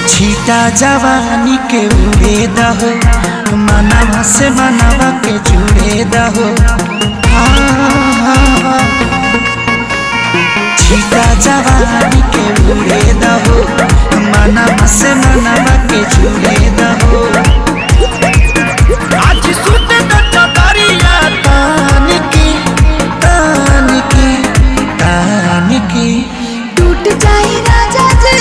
छीटा जवानी के उड़े दहो, मनवा से मनवा के जुड़े दहो। छीटा जवानी के उड़े दहो, मनवा से मनवा के जुड़े दहो। आज सुते तो चदरिया तान की तान की तान की। टूट जाए राजा जी,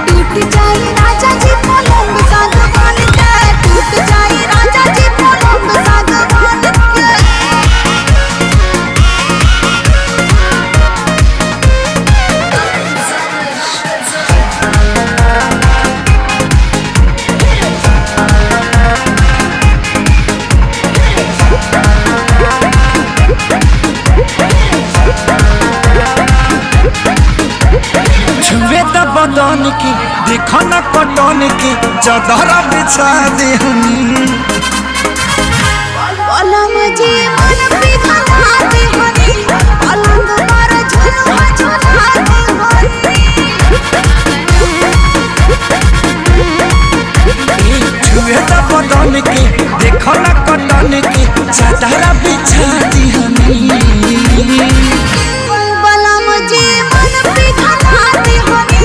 टूट जाए राजा जी पलंग सागवान के, टूट जाए राजा जी पलंग सागवान के। छुए तो बदन की देखो न कटन की, चदरा बिछा दे पलंग जी मन पिघला दे हनी, पलंग पर झुलवा झुला दे हनी। छुए तो बदन की देखो न कटन की, चदरा बिछा दी पलंग जी मन पिघला दे हनी,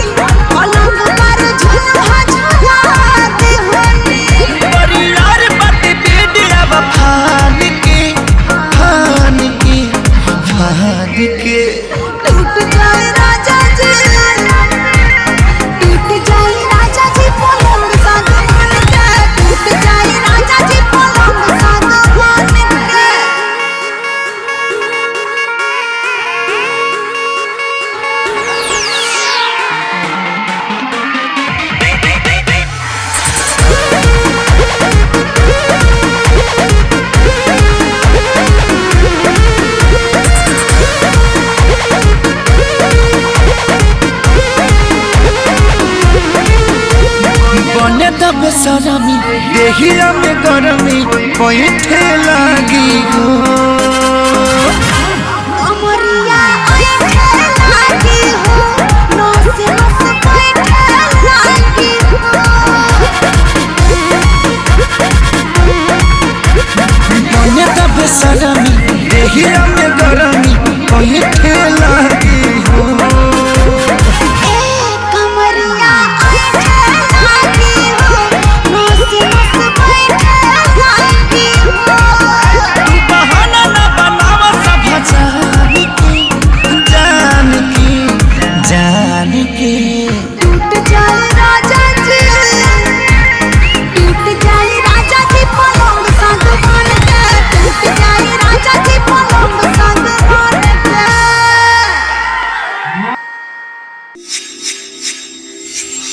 पलंग पर झुलवा झुला दे हनी। परियार बात बेडिया फान के फान के फान के। टूट जाए राजा जी, टूट जाए राजा जी पलंग सागवान के, टूट जाए राजा जी पलंग सागवान के। बने दब सरमी देहिया में गरमी पैठे लागी हो।